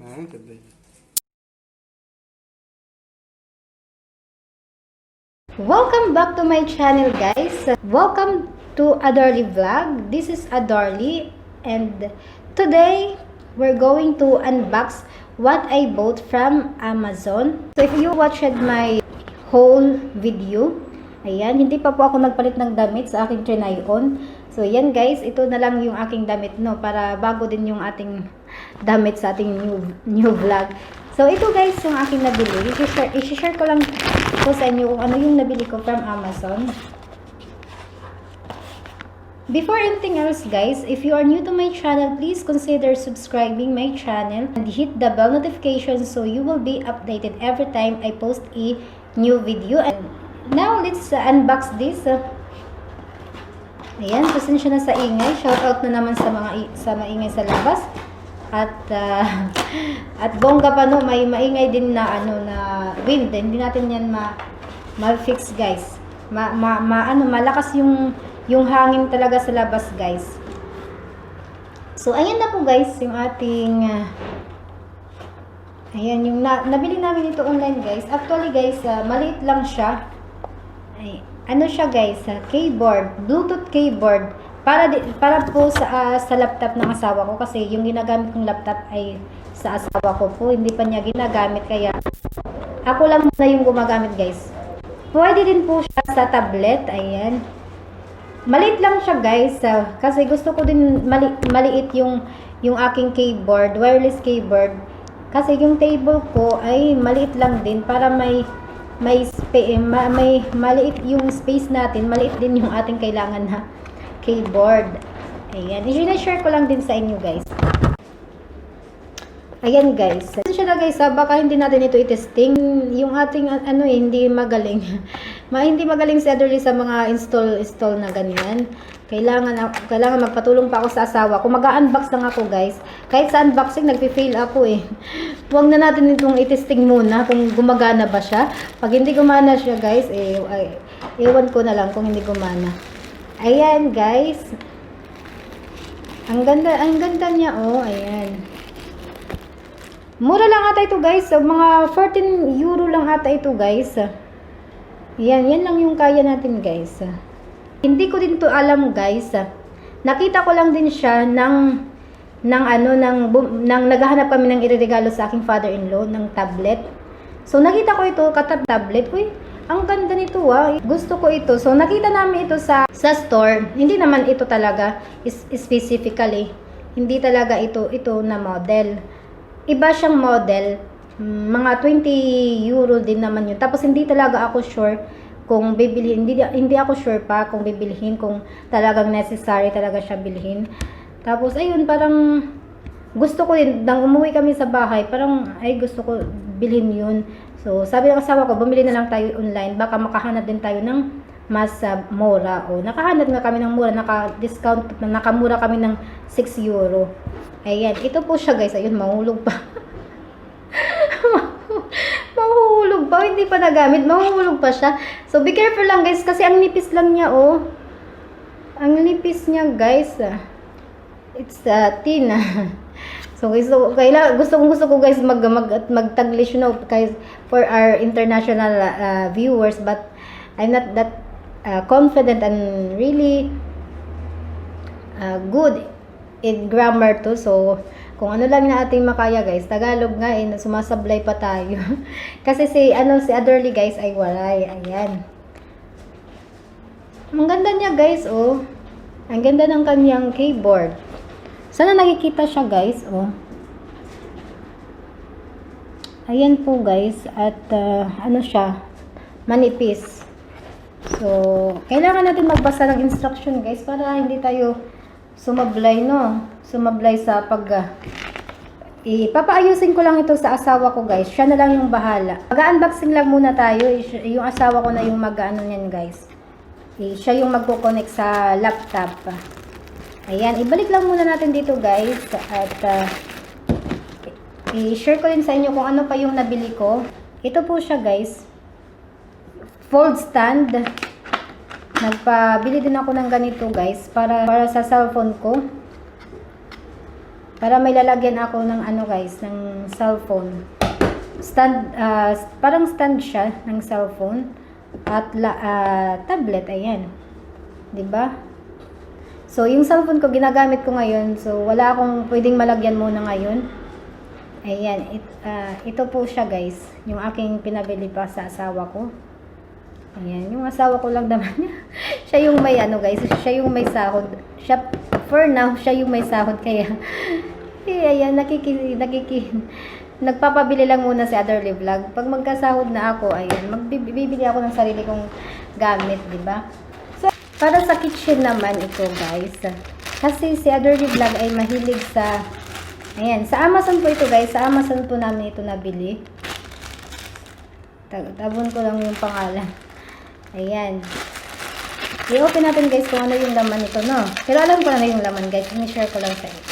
Welcome back to my channel, guys. Welcome to Adorly Vlog. This is Adorly, and today we're going to unbox what I bought from Amazon. So if you watched my whole video, ayan, hindi pa po ako nagpalit ng damit sa aking try-on. So yan guys, ito na lang yung aking damit, no, para bago din yung ating damit sa ating new vlog. So ito guys yung aking nabili. I-share ko lang po sa inyo kung ano yung nabili ko from Amazon. Before anything else guys, if you are new to my channel, please consider subscribing my channel and hit the bell notification so you will be updated every time I post a new video. And now let's unbox this. Ayan, pasensya na sa ingay. Shoutout na naman sa maingay sa labas. At bongga pa, no, may maingay din na na wind. Hindi natin yan ma-fix guys. Malakas yung hangin talaga sa labas guys. So ayan na po guys yung ating ayan yung nabili namin ito online guys. Actually guys, maliit lang siya. Ay, ano siya guys, keyboard, Bluetooth keyboard. Para po sa laptop ng asawa ko, kasi yung ginagamit kong laptop ay sa asawa ko po, hindi pa niya ginagamit, kaya ako lang muna yung gumagamit guys. Pwede din po siya sa tablet. Ayan, maliit lang siya guys, kasi gusto ko din maliit yung aking keyboard, wireless keyboard, kasi yung table ko ay maliit lang din, para maliit yung space natin, maliit din yung ating kailangan na keyboard. Ayan, i-share ko lang din sa inyo guys. Ayan guys, siya na guys, baka hindi natin ito i-testing yung ating hindi magaling. Hindi magaling si Adorly sa mga install na ganyan. Kailangan magpatulong pa ako sa asawa ko. Mag-unbox lang ako guys. Kahit sa unboxing nagpi-fail ako eh. Huwag na natin itong i-testing muna kung gumagana ba siya. Pag hindi gumana siya guys, ewan ko na lang kung hindi gumana. Ayan guys, ang ganda niya, oh. Ayan, mura lang ata ito guys, so mga 14 euro lang ata ito guys. Yan lang yung kaya natin guys. Hindi ko din to alam guys, nakita ko lang din siya nang naghahanap kami ng ireregalo sa aking father-in-law ng tablet. So nakita ko ito, tablet. Uy, ang ganda nito gusto ko ito. So nakita namin ito sa store. Hindi naman ito talaga specifically. Hindi talaga ito na model. Iba siyang model. Mga 20 euro din naman yun. Tapos hindi talaga ako sure kung bibilhin. Hindi ako sure pa kung bibilhin, kung talagang necessary talaga siya bilhin. Tapos ayun, parang gusto ko din, nang umuwi kami sa bahay, parang gusto ko bilhin yun. So, sabi ng asawa ko, bumili na lang tayo online. Baka makahanap din tayo ng mas mura. O, nakahanap nga kami ng mura. Naka-discount, nakamura kami ng 6 euro. Ayan, ito po siya guys. Ayun, mahulog pa. Mahulog pa. Hindi pa nagamit. Mahulog pa siya. So, be careful lang guys. Kasi ang nipis lang niya, oh. Ang nipis niya guys. It's thin. So gusto ko guys mag-Taglish, guys, for our international viewers, but I'm not that confident and really good in grammar too. So kung ano lang na ating makaya guys, Tagalog nga sumasablay pa tayo. Kasi si Adorly guys ay walay. Ayan, ang ganda niya guys, oh. Ang ganda ng kanyang keyboard. Sana nakikita siya guys, oh. Ayan po guys, at siya, manipis. So, kailangan natin magbasa ng instruction guys, para hindi tayo sumablay, no? Sumablay sa ipapaayusin ko lang ito sa asawa ko guys. Siya na lang yung bahala. Mag-unboxing lang muna tayo. Yung asawa ko na yung niyan guys. Siya yung magko-connect sa laptop. Ayan, ibalik lang muna natin dito guys, at i-share ko din sa inyo kung ano pa yung nabili ko. Ito po siya guys, fold stand. Nagpabili din ako ng ganito guys, para sa cellphone ko. Para may lalagyan ako ng ano guys, ng cellphone. Stand, parang stand siya ng cellphone. At tablet, ayan. 'Di ba? So, yung cellphone ko, ginagamit ko ngayon. So, wala akong pwedeng malagyan muna ngayon. Ayan. Ito po siya, guys. Yung aking pinabili pa sa asawa ko. Ayan. Yung asawa ko lang naman. Siya yung may ano, guys. Siya yung may sahod. Siya, for now, siya yung may sahod. Kaya, ayan, nagpapabili lang muna si Otherly Vlog. Pag magkasahod na ako, ayan, bibili ako ng sarili kong gamit, di ba? Para sa kitchen naman ito guys. Kasi si Otherly Vlog ay mahilig sa, ayan, sa Amazon po ito guys. Sa Amazon po namin ito nabili. Tabon ko lang yung pangalan. Ayan. I-open natin guys kung ano yung laman nito, no? Pero alam ko na yung laman guys. I-share ko lang sa inyo.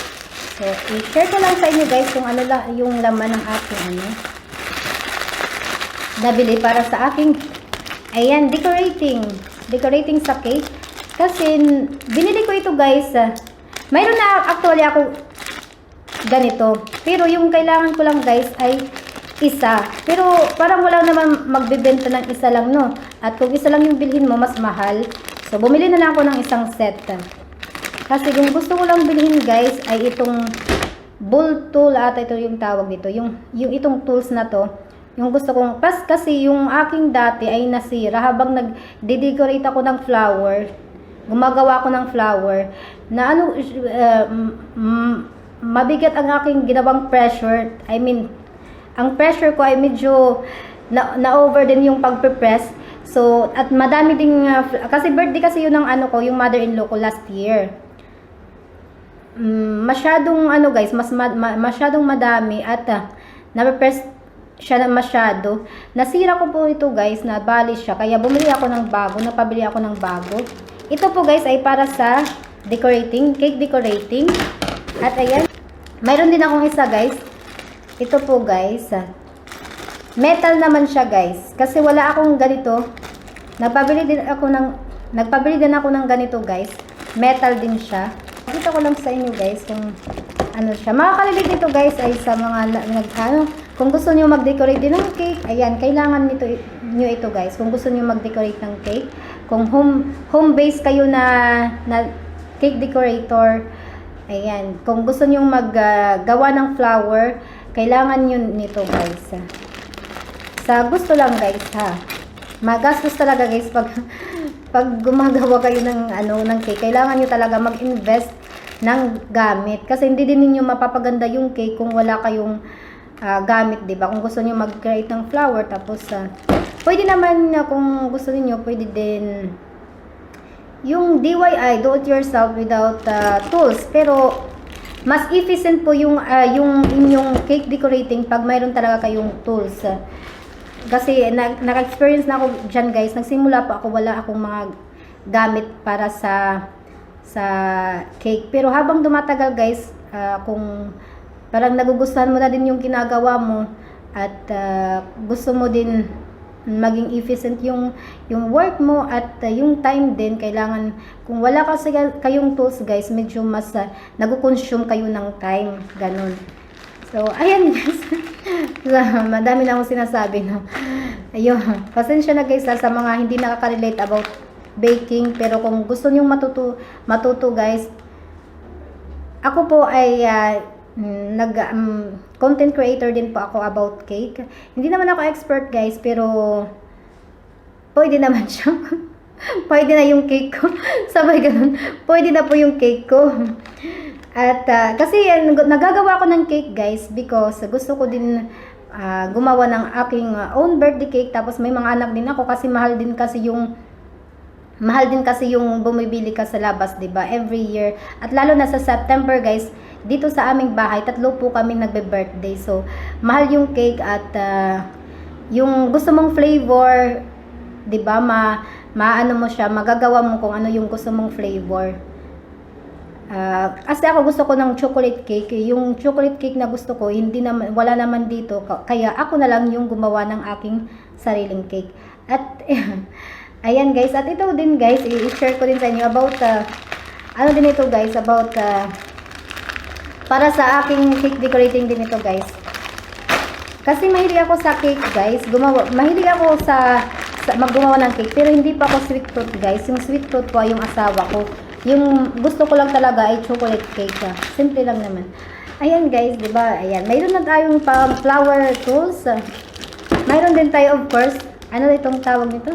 So, i-share ko lang sa inyo guys kung ano yung laman ng aking ano. Nabili para sa aking, ayan, decorating sa cake. Kasi, binili ko ito guys. Mayroon na actually ako ganito. Pero yung kailangan ko lang guys ay isa. Pero parang wala naman magbebenta ng isa lang, no? At kung isa lang yung bilhin mo, mas mahal. So, bumili na lang ako ng isang set. Kasi yung gusto ko lang bilhin guys ay itong bowl tool ata ito yung tawag dito. Yung itong tools na to. Yung gusto kong, kasi yung aking dati ay nasira habang nag-decorate ako ng flower. Gumagawa ako ng flower na ano, mabigat ang aking ginawang pressure. I mean, ang pressure ko ay medyo na-over din yung pagpe-press. So, at madami ding, kasi birthday kasi yun ng ano ko, yung mother-in-law ko last year. Masyadong ano guys, masyadong madami at na-press siya na masyado. Nasira ko po ito guys, nabali siya. Kaya bumili ako ng bago, napabili ako ng bago. Ito po guys ay para sa decorating, cake decorating. At ayan, mayroon din akong isa guys. Ito po guys, metal naman siya guys. Kasi wala akong ganito. Nagpabili din ako ng ganito guys. Metal din siya. Pakita ko lang sa inyo guys kung ano siya. Makakalilid nito guys ay sa mga kung gusto niyo mag-decorate din ng cake, ayan, kailangan niyo ito guys. Kung gusto niyo mag-decorate ng cake, kung home base kayo na cake decorator, ayan, kung gusto niyo maggawa ng flower, kailangan niyo nito guys. Sa gusto lang guys ha. Magastos talaga guys pag gumagawa kayo ng cake, kailangan niyo talaga mag-invest ng gamit kasi hindi din niyo mapapaganda yung cake kung wala kayong gamit, 'di ba? Kung gusto niyo mag-create ng flower tapos pwede naman kung gusto niyo pwede din yung DIY, do it yourself without tools, pero mas efficient po yung inyong cake decorating pag mayroon talaga kayong tools. Kasi naka-experience na ako diyan guys. Nagsimula pa ako, wala akong mga gamit para sa cake. Pero habang dumatagal guys, kung parang nagugustuhan mo na din yung ginagawa mo at gusto mo din maging efficient yung work mo at yung time din, kailangan kung wala kasi kayong tools guys, medyo mas nagko-consume kayo ng time, ganun. So, ayan guys. Madami na akong sinasabi, no? Ayun. Pasensya na guys sa mga hindi nakaka-relate about baking. Pero kung gusto nyong matuto guys, ako po ay content creator din po ako about cake. Hindi naman ako expert guys, pero pwede naman siya. Pwede na yung cake ko. Sabay ganun. Pwede na po yung cake ko. At kasi nagagawa ko ng cake guys because gusto ko din gumawa ng aking own birthday cake. Tapos may mga anak din ako kasi mahal din kasi yung bumibili ka sa labas, 'di ba? Every year. At lalo na sa September guys, dito sa aming bahay, 3 po kami nagbe-birthday. So, mahal yung cake at yung gusto mong flavor, 'di ba? Maano mo siya, magagawa mo kung ano yung gusto mong flavor. Kasi ako gusto ko ng chocolate cake. Yung chocolate cake na gusto ko, wala naman dito. Kaya ako na lang yung gumawa ng aking sariling cake. At ayan guys, at ito din guys, i-share ko din sa inyo about ano din ito guys, about Para sa aking cake decorating din ito, guys. Kasi mahilig ako sa cake, guys. Mahilig ako sa maggumawa ng cake. Pero hindi pa ako sweet tooth, guys. Yung sweet tooth ko ay yung asawa ko. Yung gusto ko lang talaga ay chocolate cake. Simple lang naman. Ayan, guys, di ba? Ayan. Mayroon na tayong flower tools. Mayroon din tayo, of course. Ano itong tawag nito?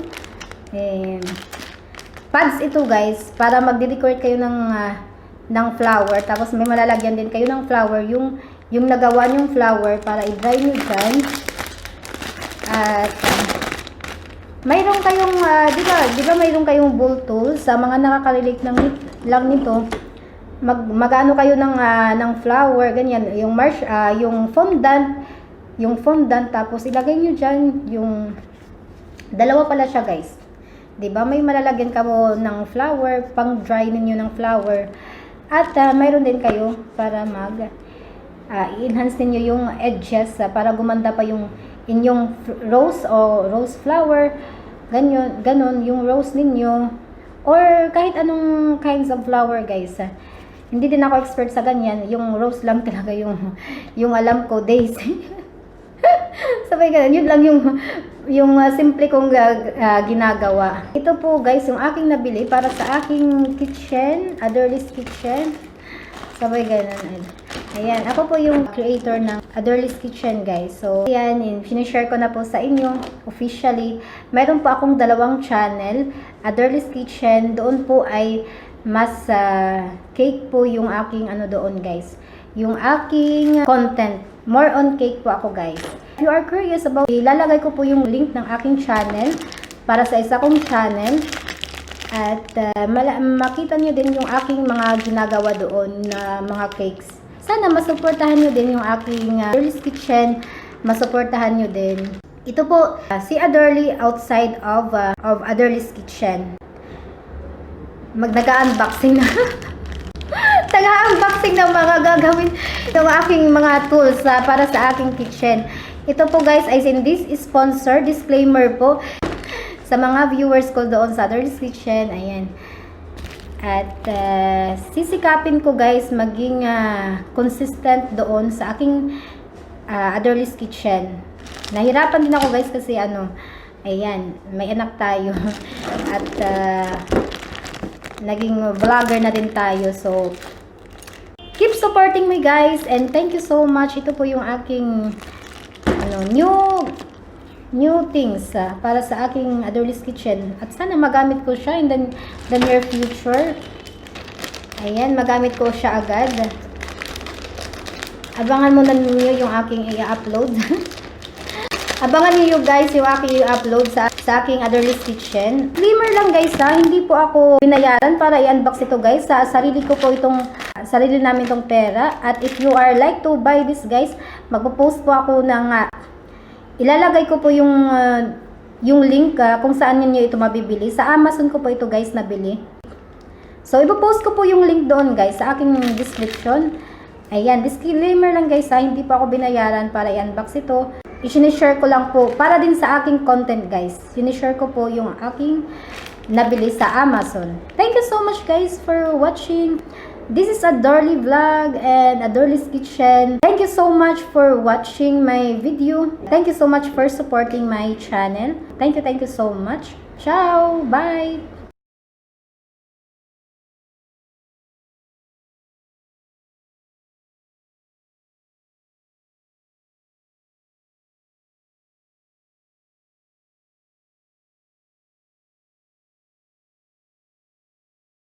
Pads ito, guys. Para magde-decorate kayo ng flower. Tapos may malalagyan din kayo ng flower. Yung nagawa nyong flower para i-dry nyo dyan. At mayroon kayong, di ba mayroon kayong bowl tools sa mga nakaka-relate lang nito. Mag-ano kayo ng flower, ganyan, yung fondant, tapos ilagay nyo dyan yung dalawa pala siya, guys. 'Di ba? May malalagyan ka mo ng flower, pang dry ninyo ng flower. At mayroon din kayo para i-enhance niyo yung edges para gumanda pa yung inyong rose flower. Ganon yung rose ninyo or kahit anong kinds of flower, guys. Hindi din ako expert sa ganyan. Yung rose lang talaga yung alam ko, daisy. Sabay ganun, yun lang yung simple kong ginagawa. Ito po, guys, yung aking nabili para sa aking kitchen, Adorlist Kitchen. Sabay ganun. Ayan, ako po yung creator ng Adorlist Kitchen, guys. So, ayan, sinishare ko na po sa inyo officially. Meron po akong dalawang channel, Adorlist Kitchen. Doon po ay mas cake po yung aking doon, guys. Yung aking content. More on cake po ako, guys. If you are curious about, ilalagay ko po yung link ng aking channel para sa isa kong channel. At makita nyo din yung aking mga ginagawa doon na mga cakes. Sana masuportahan nyo din yung aking Adorlist Kitchen. Masuportahan nyo din. Ito po, si Adorly outside of Adorlist Kitchen. Nag-unboxing na. Taga-unboxing ng mga gagawin ng aking mga tools para sa aking kitchen. Ito po, guys, ay this is sponsor, disclaimer po sa mga viewers ko doon sa Adorlist Kitchen. Ayan. At sisikapin ko, guys, maging consistent doon sa aking Adorlist Kitchen. Nahirapan din ako, guys, kasi ayan, may anak tayo. At naging vlogger na din tayo. So, keep supporting me, guys, and thank you so much. Ito po yung aking new things para sa aking Adorlist Kitchen. At sana magamit ko siya in the near future. Ayan, magamit ko siya agad. Abangan mo na ninyo yung aking i-upload. Abangan niyo, guys, yung aking i-upload sa aking Adorlist Kitchen. Disclaimer lang, guys, hindi po ako binayaran para i-unbox ito, guys. Sarili namin itong pera. At if you are like to buy this, guys, magpo-post po ako ng ilalagay ko po yung link kung saan niyo ito mabibili. Sa Amazon ko po ito, guys, nabili. So, ipo-post ko po yung link doon, guys, sa aking description. Ayan, disclaimer lang, guys, hindi po ako binayaran para i-unbox ito. I-share ko lang po para din sa aking content, guys. I-share ko po yung aking nabili sa Amazon. Thank you so much, guys, for watching. This is Adorly Vlog and Adorlist Kitchen. Thank you so much for watching my video. Thank you so much for supporting my channel. Thank you so much. Ciao! Bye!